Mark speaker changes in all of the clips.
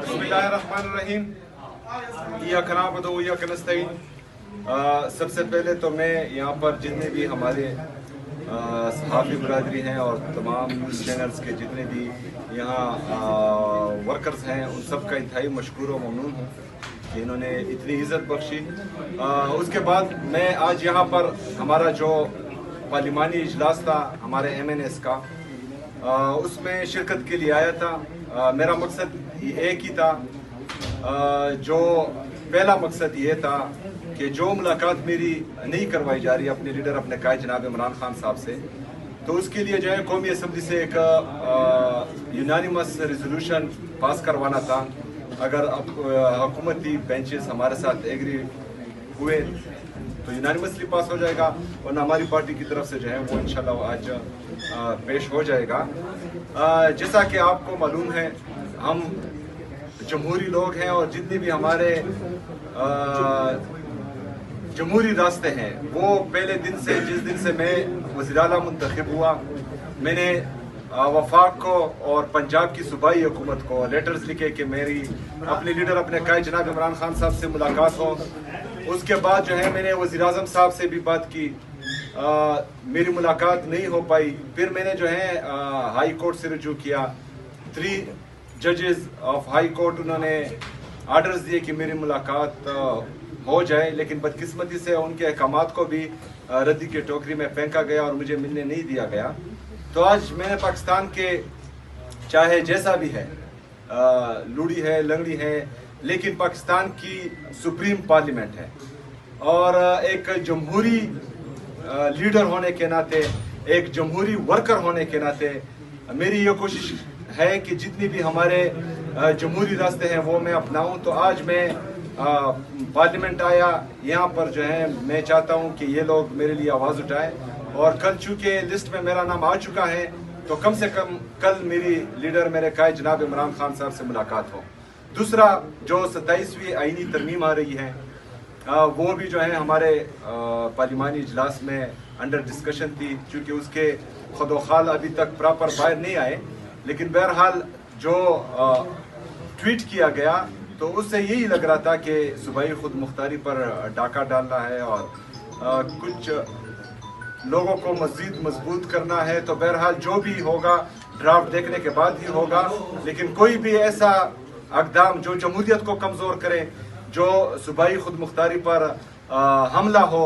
Speaker 1: बिस्मिल्लाहिर्रहमानिर्रहीम। इय्याक नअबुदु व इय्याक नस्तईन। सबसे पहले तो मैं यहाँ पर जितने भी हमारे सहाफ़ी बरादरी हैं और तमाम न्यूज़ चैनल्स के जितने भी यहाँ वर्कर्स हैं उन सब का इंतहाई मशकूर व ममनून हूँ कि इन्होंने इतनी इज़्ज़त बख्शी। उसके बाद मैं आज यहाँ पर हमारा जो पार्लिमानी इजलास था हमारे MNS का, उसमें शिरकत के लिए आया था। मेरा मकसद एक ही था। जो पहला मकसद ये था कि जो मुलाकात मेरी नहीं करवाई जा रही अपने लीडर अपने कायद जनाब इमरान खान साहब से, तो उसके लिए जो है कौमी असम्बली से एक यूनानिमस रेजोल्यूशन पास करवाना था। अगर हुकूमती बेंचेस हमारे साथ एग्री हुए तो यूनानिमसली पास हो जाएगा, और हमारी पार्टी की तरफ से जो है वो इंशाल्लाह आज पेश हो जाएगा। जैसा कि आपको मालूम है हम जमहूरी लोग हैं और जितने भी हमारे जमहूरी रास्ते हैं वो पहले दिन से, जिस दिन से मैं वज़ीर आला मुंतखब हुआ, मैंने वफाक को और पंजाब की सूबाई हुकूमत को लेटर्स लिखे कि मेरी अपने लीडर अपने कायद जनाब इमरान खान साहब से मुलाकात हो। उसके बाद जो है मैंने वज़ीर आज़म साहब से भी बात की, मेरी मुलाकात नहीं हो पाई। फिर मैंने जो है हाई कोर्ट से रुजू किया। 3 जजेस ऑफ हाई कोर्ट उन्होंने आर्डर्स दिए कि मेरी मुलाकात हो जाए, लेकिन बदकिस्मती से उनके अहकामात को भी रद्दी के टोकरी में फेंका गया और मुझे मिलने नहीं दिया गया। तो आज मैंने पाकिस्तान के चाहे जैसा भी है, लूड़ी है लंगड़ी है, लेकिन पाकिस्तान की सुप्रीम पार्लियामेंट है और एक जमहूरी लीडर होने के नाते, एक जमहूरी वर्कर होने के नाते मेरी ये कोशिश है कि जितनी भी हमारे जमहूरी रास्ते हैं वो मैं अपनाऊं। तो आज मैं पार्लियामेंट आया, यहाँ पर जो है मैं चाहता हूँ कि ये लोग मेरे लिए आवाज़ उठाएं, और कल चूँकि लिस्ट में मेरा नाम आ चुका है तो कम से कम कल मेरी लीडर मेरे कायद जनाब इमरान खान साहब से मुलाकात हो। दूसरा, जो 27वीं आईनी तरमीम आ रही है वो भी जो है हमारे पार्लिमानी इजलास में अंडर डिस्कशन थी, चूँकि उसके खुदोखाल अभी तक प्रॉपर बाहर नहीं आए, लेकिन बहरहाल जो ट्वीट किया गया तो उससे यही लग रहा था कि सूबाई खुद मुख्तारी पर डाका डालना है और कुछ लोगों को मज़ीद मजबूत करना है। तो बहरहाल जो भी होगा ड्राफ्ट देखने के बाद ही होगा, लेकिन कोई भी ऐसा अक़दाम जो जमहूरियत को कमज़ोर करे, जो सूबाई खुद मुख्तारी पर हमला हो,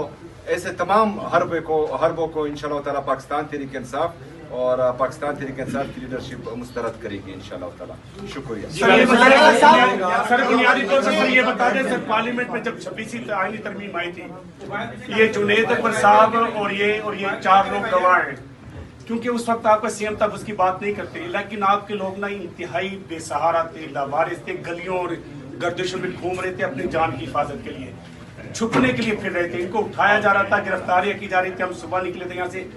Speaker 1: ऐसे तमाम हरबों को इंशाअल्लाह ताला पाकिस्तान तहरीक इंसाफ और पाकिस्तान तहरीक इंसाफ की लीडरशिप मुस्तरद करेगी इंशाअल्लाह ताला। शुक्रिया।
Speaker 2: सर बुनियादी तौर पर ये बता दें, सर पार्लियामेंट में जब 26वीं आईनी तरमीम आई थी, ये जुनैद अकबर साहब और ये 4 लोग गवाह हैं, क्योंकि उस वक्त आपका CM तब उसकी बात नहीं करते, लेकिन आपके लोग ना इंतहाई बेसहारा थे, लावारिस थे, गलियों और गर्दिशों में घूम रहे थे अपनी जान की हिफाजत के लिए, छुपने के लिए फिर रहे थे, इनको उठाया जा रहा था, गिरफ्तारियां की जा रही थी। हम सुबह निकले थे यहाँ से।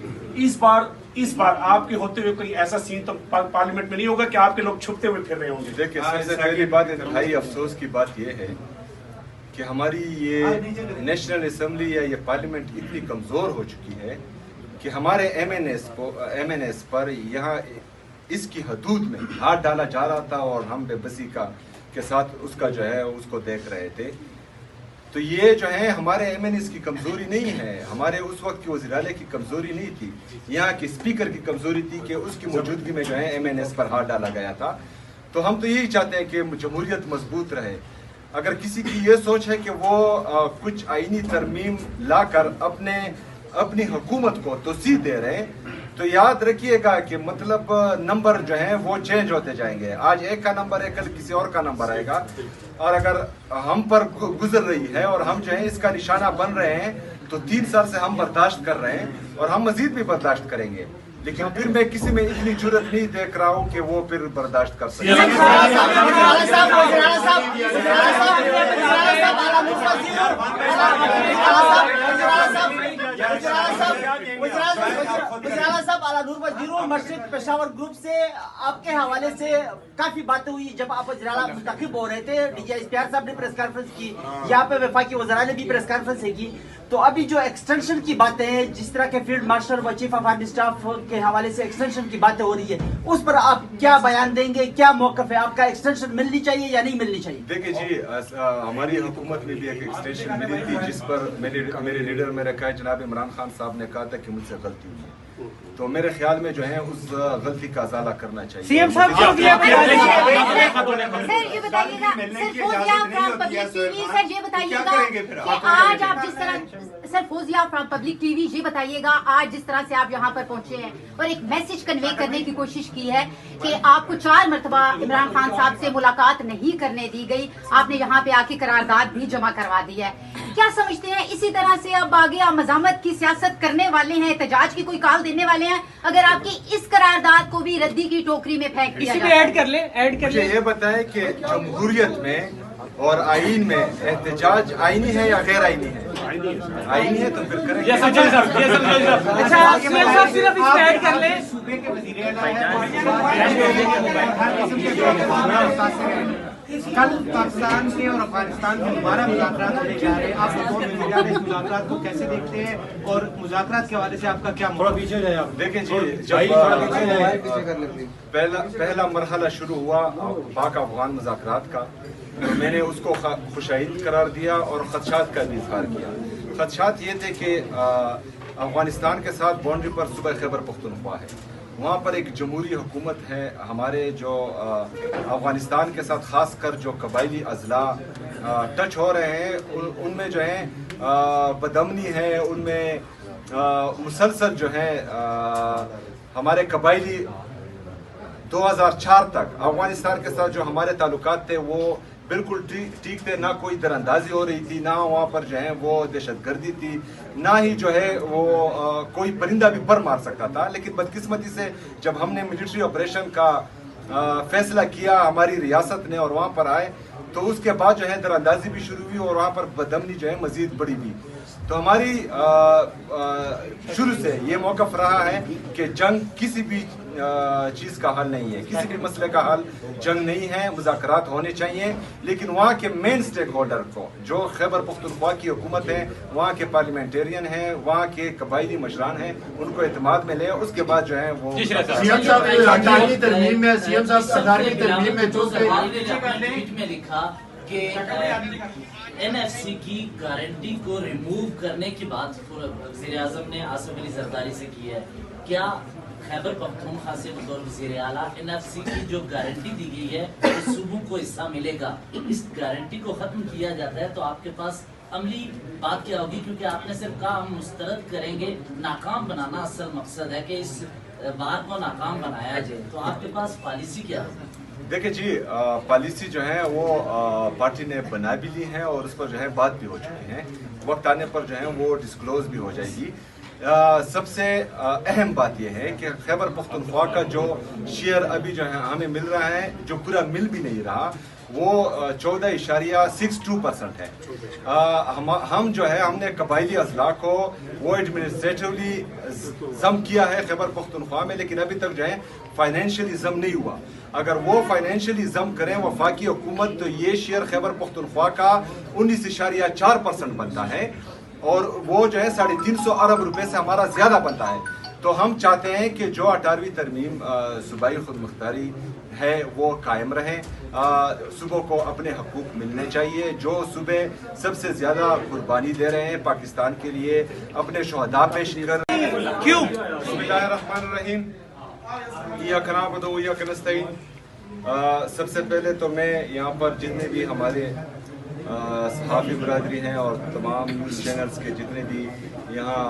Speaker 2: इस बार आपके होते हुए कोई ऐसा सीन तो पार्लियामेंट में नहीं होगा कि आपके लोग छुपते हुए फिर रहे होंगे?
Speaker 1: देखिए, सबसे पहली बात इंतहाई अफसोस की बात यह है कि हमारी ये नेशनल असम्बली या ये पार्लियामेंट इतनी कमज़ोर हो चुकी है कि हमारे MNS पर यहाँ इसकी हदूद में हाथ डाला जा रहा था और हम बेबसी के साथ उसका जो है उसको देख रहे थे। तो ये जो है हमारे MNS की कमज़ोरी नहीं है, हमारे उस वक्त की वज़ीर आला की कमज़ोरी नहीं थी, यहाँ की स्पीकर की कमज़ोरी थी कि उसकी मौजूदगी में जो है MNS पर हाथ डाला गया था। तो हम तो यही चाहते हैं कि जमहूरियत मजबूत रहे। अगर किसी की ये सोच है कि वो कुछ आईनी तरमीम लाकर अपनी हुकूमत को तोसी दे रहे हैं, तो याद रखिएगा कि मतलब नंबर जो है वो चेंज होते जाएंगे। आज एक का नंबर है, कल किसी और का नंबर आएगा, और अगर हम पर गुजर रही है और हम जो है इसका निशाना बन रहे हैं तो 3 साल से हम बर्दाश्त कर रहे हैं और हम मजीद भी बर्दाश्त करेंगे, लेकिन फिर मैं किसी में इतनी जरूरत नहीं देख रहा हूँ कि वो फिर बर्दाश्त कर सके।
Speaker 3: मस्जिद पेशावर ग्रुप से आपके हवाले से काफी बातें हुई जब आप वज़ीर आला मुंतखब हो रहे थे। DG इश्तियाक साहब ने प्रेस कॉन्फ्रेंस की, यहाँ पे वफाकी वज़ीरा ने भी प्रेस कॉन्फ्रेंस की। तो अभी जो एक्सटेंशन की बातें हैं, जिस तरह के फील्ड मार्शल व चीफ ऑफ आर्मी स्टाफ के हवाले से एक्सटेंशन की बातें हो रही है, उस पर आप क्या बयान देंगे, क्या मौकफ है आपका? एक्सटेंशन मिलनी चाहिए या नहीं मिलनी चाहिए?
Speaker 1: देखिए जी, हमारी हुकूमत में भी एक एक्सटेंशन मिली थी, जिस पर मेरे लीडर में रखा है जनाब इमरान खान साहब ने कहा था कि मुझसे गलती हुई है, तो मेरे ख्याल में जो है उस गलती का अजाला करना चाहिए।
Speaker 4: सीएम साहब
Speaker 5: सर ये बताइएगा, सर ये बताइएगा कि आज आप जिस तरह, sir Fauzia from public TV, ये बताइएगा आज जिस तरह से आप यहाँ पर पहुंचे हैं और एक मैसेज कन्वे करने की कोशिश की है कि आपको 4 मरतबा इमरान खान साहब से मुलाकात नहीं करने दी गई, आपने यहाँ पे आके करारदाद भी जमा करवा दी है, क्या समझते हैं इसी तरह से अब आगे आप मज़ामत की सियासत करने वाले हैं, एहतजाज की कोई कॉल देने वाले हैं, अगर आपकी इस करारदाद को भी रद्दी की टोकरी में फेंक दिया जाए?
Speaker 4: ऐड कर ले।
Speaker 1: ये बताएं कि जमहूरियत में और आईन में एहतजाज आईनी है या गैर आईनी है? आईनी है तो फिर करेंगे।
Speaker 4: अच्छा सीएम साहब सिर्फ इसमें ऐड कर ले।
Speaker 6: सूबे के वज़ीर कल पाकिस्तान के और अफगानिस्तान के दोबारा मुज़ाकरात होने जा रहे हैं, आप रिपोर्ट में मीडिया में इस मुज़ाकरात को कैसे देखते हैं और मुज़ाकरात के हवाले से आपका क्या? थोड़ा पीछे जाए आप।
Speaker 1: देखें जी, जब पहला मरहला शुरू हुआ पाक अफगान मुज़ाकरात का, तो मैंने उसको खुशाइद करार दिया और खदशात का भी इजहार किया। खदशात ये थे कि अफगानिस्तान के साथ बाउंड्री पर सूबा खैबर पख्तूनख्वा है, वहाँ पर एक जमहूरी हुकूमत है, हमारे जो अफगानिस्तान के साथ ख़ास कर जो कबायली अजला टच हो रहे हैं, उनमें जो है बदअमनी है, उनमें मुसलसल जो है हमारे कबायली 2004 तक अफगानिस्तान के साथ जो हमारे ताल्लुकात थे वो बिल्कुल ठीक थे, ना कोई दरअंदाजी हो रही थी, ना वहाँ पर जो है वो दहशतगर्दी थी, ना ही जो है वो कोई परिंदा भी पर मार सकता था। लेकिन बदकिस्मती से जब हमने मिलिट्री ऑपरेशन का फैसला किया हमारी रियासत ने और वहाँ पर आए, तो उसके बाद जो है दरअंदाजी भी शुरू हुई और वहाँ पर बदअमनी जो है मजीद बढ़ी हुई। तो हमारी शुरू से ये मौक़िफ़ रहा है कि जंग किसी भी चीज़ का हल नहीं है, किसी भी मसले का हल जंग नहीं है, मुज़ाकरात होने चाहिए, लेकिन वहाँ के मेन स्टेक होल्डर को जो खैबर पख्तूनख्वा की हुकूमत है, वहाँ के पार्लियामेंटेरियन हैं, वहाँ के कबायली मशरान हैं, उनको एतमाद में ले, उसके बाद जो है वो
Speaker 7: सीएम साहब अटारहवीं तरमीम में सीएम साहब 17वीं तरमीम में जो
Speaker 8: ट्वीट में लिखा कि एनएफसी की गारंटी को रिमूव करने की बात वज़ीर आज़म ने आसिफ अली जरदारी से की है, क्या खैबर पख्तूनख्वा से बतौर वज़ीर आला एनएफसी की जो गारंटी दी गई है उस सूबों को हिस्सा मिलेगा, इस गारंटी को खत्म किया जाता है तो आपके पास अमली बात क्या होगी? क्योंकि आपने सिर्फ कहा हम मुस्तरद करेंगे, नाकाम बनाना असल मकसद है कि इस बात को नाकाम बनाया जाए, तो आपके पास पॉलिसी क्या है?
Speaker 1: देखिए जी, पॉलिसी जो है वो पार्टी ने बना भी ली है और उस पर जो है बात भी हो चुकी है, वक्त आने पर जो है वो डिस्क्लोज भी हो जाएगी। सबसे अहम बात यह है कि खैबर पख्तूनख्वा का जो शेयर अभी जो है हमें मिल रहा है, जो पूरा मिल भी नहीं रहा, वो 14.62% है। हम जो है हमने कबायली अजला को वो एडमिनिस्ट्रेटिवली जम किया है खैबर पख्तूनख्वा में, लेकिन अभी तक जो है फाइनेंशियली जम नहीं हुआ। अगर वो फाइनेंशियली जम करें वफाकी हुकूमत, तो ये शेयर खैबर पख्तूनख्वा का 19.4% बनता है और वो जो है 350 अरब रुपए से हमारा ज्यादा बनता है। तो हम चाहते हैं कि जो 18वीं तरमीम सूबाई खुद मुख्तारी है वो कायम रहे, सूबों को अपने हकूक मिलने चाहिए। जो सूबे सबसे ज्यादा कुर्बानी दे रहे हैं पाकिस्तान के लिए, अपने शहदा पेश कर रहे हैं।
Speaker 4: क्यों?
Speaker 1: बिस्मिल्लाहिर्रहमानिर्रहीम, इय्याक नअबुदु व इय्याक नस्तईन। सबसे पहले तो मैं यहाँ पर जितने भी हमारे सहाफ़ी बरादरी हैं और तमाम न्यूज़ चैनल्स के जितने भी यहाँ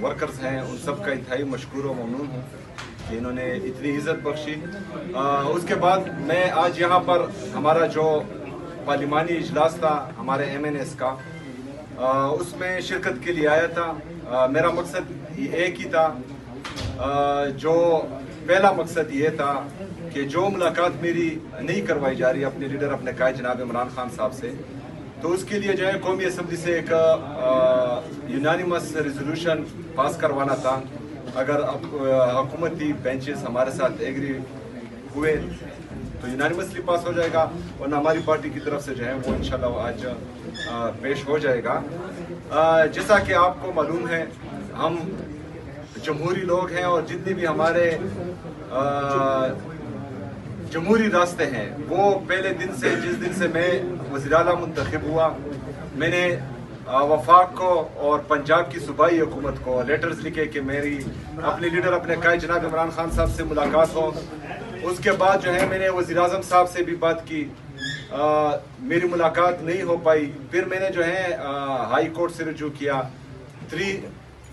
Speaker 1: वर्कर्स हैं, उन सब का इंतहाई मशकूर व ममनून हूँ कि इन्होंने इतनी इज़्ज़त बख्शी। उसके बाद मैं आज यहाँ पर हमारा जो पार्लिमानी इजलास था हमारे MNS का, उसमें शिरकत के लिए आया था। मेरा मकसद एक ही था, जो पहला मकसद ये था कि जो मुलाकात मेरी नहीं करवाई जा रही अपने लीडर अपने कायद जनाब इमरान खान साहब से, तो उसके लिए जो है कौमी असम्बली से एक यूनानिमस रेजोल्यूशन पास करवाना था। अगर हुकूमती बेंचेस हमारे साथ एग्री हुए तो यूनानिमसली पास हो जाएगा, वरना हमारी पार्टी की तरफ से जो है वो इंशाल्लाह आज पेश हो जाएगा। जैसा कि आपको मालूम है, हम जमहूरी लोग हैं और जितनी भी हमारे जमहूरी रास्ते हैं वो पहले दिन से, जिस दिन से मैं वज़ीर आला मुंतखब हुआ, मैंने वफाक को और पंजाब की सूबाई हुकूमत को लेटर्स लिखे कि मेरी अपने लीडर अपने कायद जनाब इमरान खान साहब से मुलाकात हो। उसके बाद जो है मैंने वज़ीर आज़म साहब से भी बात की, मेरी मुलाकात नहीं हो पाई। फिर मैंने जो है हाई कोर्ट से रुजू किया, 3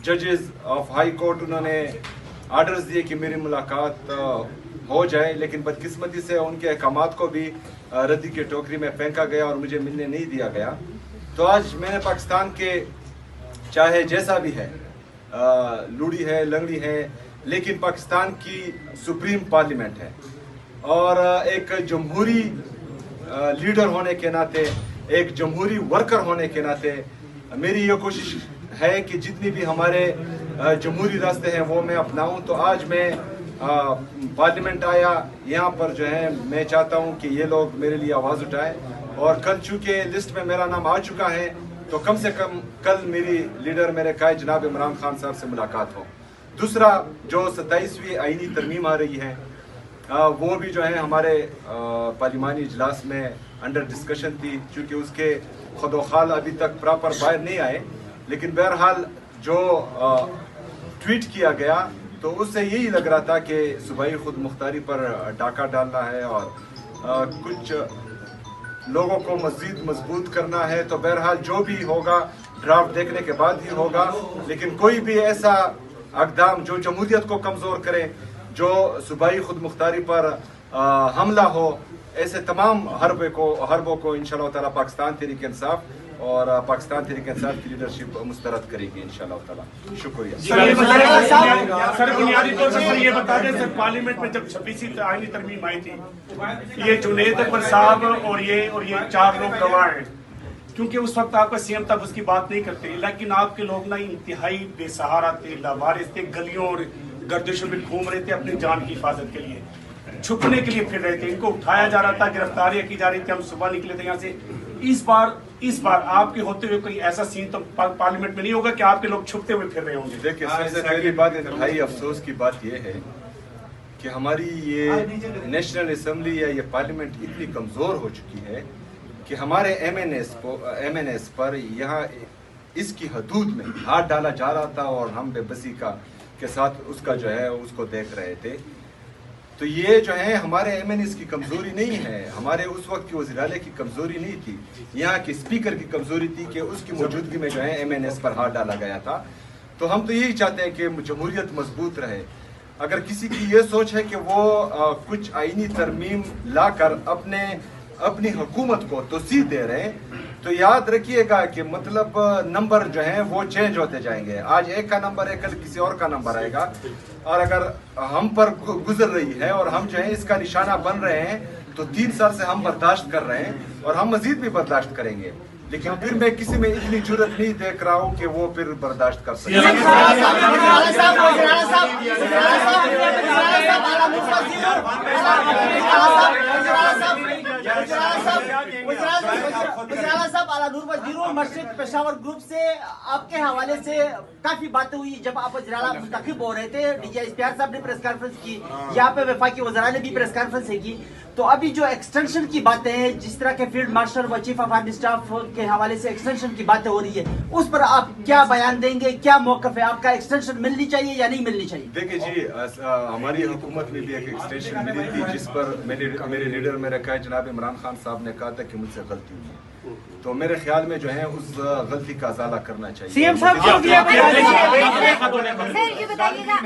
Speaker 1: जजेस ऑफ हाई कोर्ट उन्होंने आर्डर्स दिए कि मेरी मुलाकात हो जाए, लेकिन बदकिस्मती से उनके अहकामात को भी रद्दी की टोकरी में फेंका गया और मुझे मिलने नहीं दिया गया। तो आज मैंने पाकिस्तान के, चाहे जैसा भी है, लूड़ी है, लंगड़ी है, लेकिन पाकिस्तान की सुप्रीम पार्लियामेंट है और एक जमहूरी लीडर होने के नाते, एक जमहूरी वर्कर होने के नाते मेरी ये कोशिश है कि जितनी भी हमारे जमहूरी रास्ते हैं वो मैं अपनाऊं। तो आज मैं पार्लियामेंट आया, यहाँ पर जो है मैं चाहता हूँ कि ये लोग मेरे लिए आवाज़ उठाएं और कल चूँकि लिस्ट में मेरा नाम आ चुका है तो कम से कम कल मेरी लीडर मेरे कायद जनाब इमरान खान साहब से मुलाकात हो। दूसरा, जो 27वीं आईनी तरमीम आ रही है वो भी जो है हमारे पार्लिमानी इजलास में अंडर डिस्कशन थी, चूँकि उसके खुदोखाल अभी तक प्रॉपर बाहर नहीं आए, लेकिन बहरहाल जो ट्वीट किया गया तो उससे यही लग रहा था कि सूबाई खुद मुख्तारी पर डाका डालना है और कुछ लोगों को मज़ीद मजबूत करना है। तो बहरहाल जो भी होगा ड्राफ्ट देखने के बाद ही होगा, लेकिन कोई भी ऐसा अक़दाम जो जमहूरियत को कमज़ोर करे, जो सूबाई खुद मुख्तारी पर हमला हो, ऐसे तमाम हरबों को इंशाअल्लाह ताला पाकिस्तान तहरीक इंसाफ और पाकिस्तान तहरीक इंसाफ की लीडरशिप मुस्तरद करेगी इंशाअल्लाह ताला। शुक्रिया
Speaker 2: सर। बुनियादी तौर पर सर ये बता दें, सर पार्लियामेंट में जब 26वीं आईनी तरमीम आई थी, ये जुनैद अकबर साहब और ये 4 लोग गवाह हैं, क्योंकि उस वक्त आपका सीएम तब उसकी बात नहीं करते, लेकिन आपके लोग ना इंतहाई बेसहारा थे, लावारिस थे, गलियों और गर्दिशों में घूम रहे थे अपनी जान की हिफाजत के लिए, छुपने के लिए फिर रहे थे, इनको उठाया जा रहा था, गिरफ्तारियां की जा रही थी। हम सुबह निकले थे यहाँ से। इस बार आपके होते हुए कोई ऐसा सीन तो पार्लियामेंट में नहीं होगा कि आपके लोग छुपते हुए फिर रहे होंगे?
Speaker 1: देखिए, सबसे पहली बात, इंतहाई अफसोस की बात यह है कि हमारी ये नेशनल असम्बली या ये पार्लियामेंट इतनी कमज़ोर हो चुकी है कि हमारे MNS पर यहाँ इसकी हदूद में हाथ डाला जा रहा था और हम बेबसी के साथ उसका जो है उसको देख रहे थे। तो ये जो है हमारे MNS की कमज़ोरी नहीं है, हमारे उस वक्त की वज़ीर आला की कमज़ोरी नहीं थी, यहाँ के स्पीकर की कमज़ोरी थी कि उसकी मौजूदगी में जो है MNS पर हाथ डाला गया था। तो हम तो यही चाहते हैं कि जमहूरियत मजबूत रहे। अगर किसी की ये सोच है कि वो कुछ आईनी तरमीम लाकर अपनी हुकूमत को तोसीह दे रहे हैं, तो याद रखिएगा कि मतलब नंबर जो है वो चेंज होते जाएंगे। आज एक का नंबर है, कल किसी और का नंबर आएगा, और अगर हम पर गुजर रही है और हम जो है इसका निशाना बन रहे हैं तो 3 साल से हम बर्दाश्त कर रहे हैं और हम मजीद भी बर्दाश्त करेंगे, लेकिन फिर मैं किसी में इतनी जरूरत नहीं देख रहा हूँ कि वो फिर बर्दाश्त कर सके।
Speaker 3: मस्जिद पेशावर ग्रुप से आपके हवाले से काफी बातें हुई जब आप वज़ीर आला मुंतखब हो रहे थे। DJ इश्तियार साहब ने प्रेस कॉन्फ्रेंस की, यहाँ पे वफाकी वज़रा ने भी प्रेस कॉन्फ्रेंस की। तो अभी जो एक्सटेंशन की बातें हैं, जिस तरह के फील्ड मार्शल व चीफ ऑफ आर्मी स्टाफ के हवाले से एक्सटेंशन की बातें हो रही है, उस पर आप क्या बयान देंगे? क्या मौक़िफ़ है आपका? एक्सटेंशन मिलनी चाहिए या नहीं मिलनी चाहिए?
Speaker 1: देखिए जी, हमारी हुकूमत में भी एक एक्सटेंशन मिली थी जिस पर मेरे लीडर मेरे कायद जनाब इमरान खान साहब ने कहा था कि मुझसे गलती हुई है, तो मेरे ख्याल में जो है उस गलती का अज़ाला करना चाहिए।
Speaker 4: सीएम साहब
Speaker 5: सर ये बताइएगा,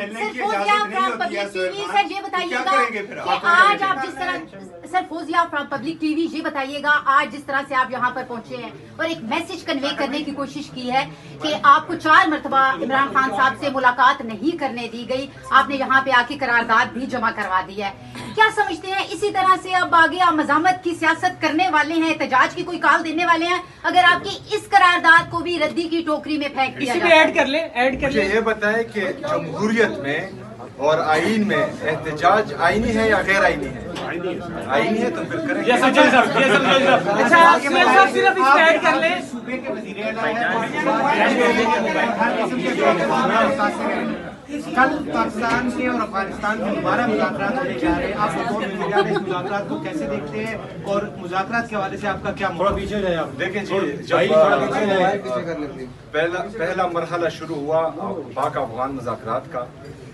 Speaker 5: सर ये बताइएगा कि आज आप जिस तरह, sir Fauzia from public TV, ये बताइएगा आज जिस तरह से आप यहाँ पर पहुंचे हैं और एक मैसेज कन्वे करने की कोशिश की है कि आपको 4 मरतबा इमरान खान साहब से मुलाकात नहीं करने दी गई, आपने यहाँ पे आके करारदाद भी जमा करवा दी है। क्या समझते हैं इसी तरह से अब आगे आप मज़ामत की सियासत करने वाले हैं, एहतजाज की कोई कॉल देने वाले हैं, अगर आपकी इस करारदाद को भी रद्दी की टोकरी में फेंक दिया जाए?
Speaker 4: ऐड कर ले।
Speaker 1: ये बताएं कि जमहूरियत में और आइन में एहतजाज आइनी है या गैर आइनी है? आइनी है तो फिर करें।
Speaker 4: अच्छा सीएम साहब सिर्फ इस पे ऐड कर ले।
Speaker 6: सूबे के वज़ीर-ए-आला कल पाकिस्तान के और अफगानिस्तान के दोबारा मुज़ाकरात होने जा रहे हैं, आप बतौर वज़ीर-ए-आला इस मुज़ाकरात को कैसे देखते हैं और मुज़ाकरात के हवाले से आपका क्या पीछे है? आप
Speaker 1: देखें जी, जब पहला मरहला शुरू हुआ पाक अफगान मुज़ाकरात का,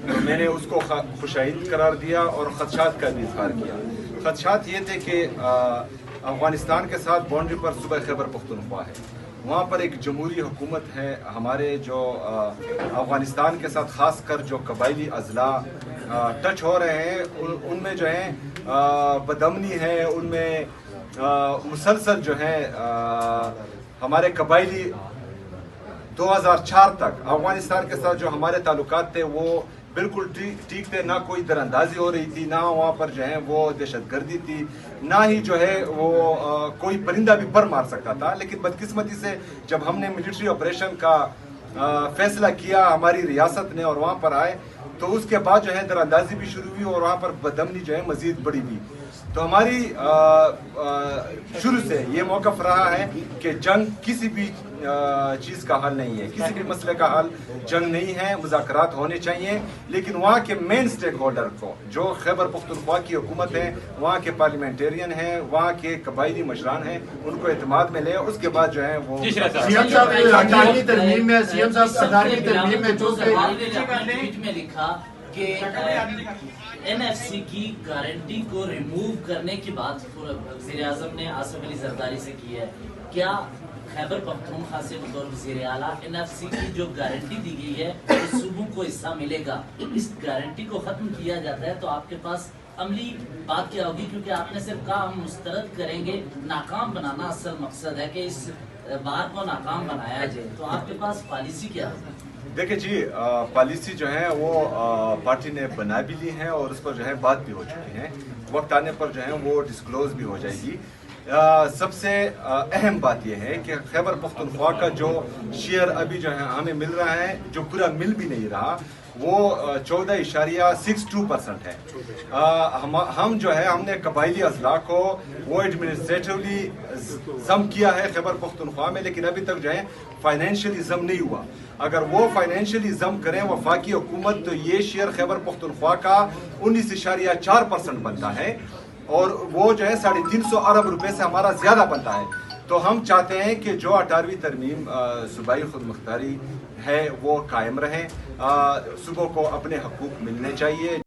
Speaker 1: तो मैंने उसको खुशाइद करार दिया और खदशात का भी इजहार किया। खदशात ये थे कि अफगानिस्तान के साथ बाउंड्री पर सूबा खैबर पख्तूनख्वा है, वहाँ पर एक जमहूरी हुकूमत है। हमारे जो अफगानिस्तान के साथ ख़ास कर जो कबायली अजला टच हो रहे हैं, उनमें जो है बदअमनी है, उनमें मुसलसल जो है हमारे कबायली 2004 तक अफगानिस्तान के साथ जो हमारे ताल्लुकात थे वो बिल्कुल ठीक थे, ना कोई दरअंदाजी हो रही थी, ना वहाँ पर जो है वो दहशतगर्दी थी, ना ही जो है वो कोई परिंदा भी पर मार सकता था। लेकिन बदकिस्मती से जब हमने मिलिट्री ऑपरेशन का फैसला किया हमारी रियासत ने और वहाँ पर आए, तो उसके बाद जो है दरअंदाजी भी शुरू हुई और वहाँ पर बदअमनी जो है मजीद बढ़ी हुई। तो हमारी शुरू से ये मौक़िफ़ रहा है कि जंग किसी भी चीज़ का हल नहीं है, किसी भी मसले का हल जंग नहीं है, मुज़ाकरात होने चाहिए। लेकिन वहाँ के मेन स्टेक होल्डर को जो खैबर पख्तूनख्वा की हुकूमत है, वहाँ के पार्लियामेंटेरियन हैं, वहाँ के कबायली मशरान हैं, उनको एतमाद में ले, उसके बाद जो है वो
Speaker 7: सीएम साहब अटारवी तरमीम में सीएम साहब अटारवी तरमीम में जो
Speaker 8: ट्वीट में लिखा कि एनएफसी की गारंटी को रिमूव करने की बात वज़ीर-ए-आज़म ने आसिफ अली जरदारी से की है। क्या खैबर पख्तूनख्वा से बतौर वज़ीर-ए-आला एनएफसी की जो गारंटी दी गई है उस सूबों को हिस्सा मिलेगा, इस गारंटी को खत्म किया जाता है तो आपके पास अमली बात क्या होगी? क्योंकि आपने सिर्फ कहा हम मुस्तरद करेंगे, नाकाम बनाना असल मकसद है कि इस बात को नाकाम बनाया जाए, तो आपके पास पॉलिसी क्या होगी?
Speaker 1: देखिए जी, पॉलिसी जो है वो पार्टी ने बना भी ली है और उस पर जो है बात भी हो चुकी है। वक्त आने पर जो है वो डिस्क्लोज भी हो जाएगी। सबसे अहम बात यह है कि खैबर पख्तूनख्वा का जो शेयर अभी जो है हमें मिल रहा है, जो पूरा मिल भी नहीं रहा, वो 14.62% है। हम जो है हमने कबायली अजला को वो एडमिनिस्ट्रेटिवली जम किया है खैबर पख्तूनख्वा में, लेकिन अभी तक जो है फाइनेंशियली जम नहीं हुआ। अगर वो फाइनेंशियली जम करें वफाकी हुकूमत, तो ये शेयर खैबर पख्तूनख्वा का 19.4% बनता है और वो जो है 350 अरब रुपए से हमारा ज्यादा बनता है। तो हम चाहते हैं कि जो 18वीं तरमीम सूबाई खुदमुख्तारी है वो कायम रहे, सूबों को अपने हकूक मिलने चाहिए।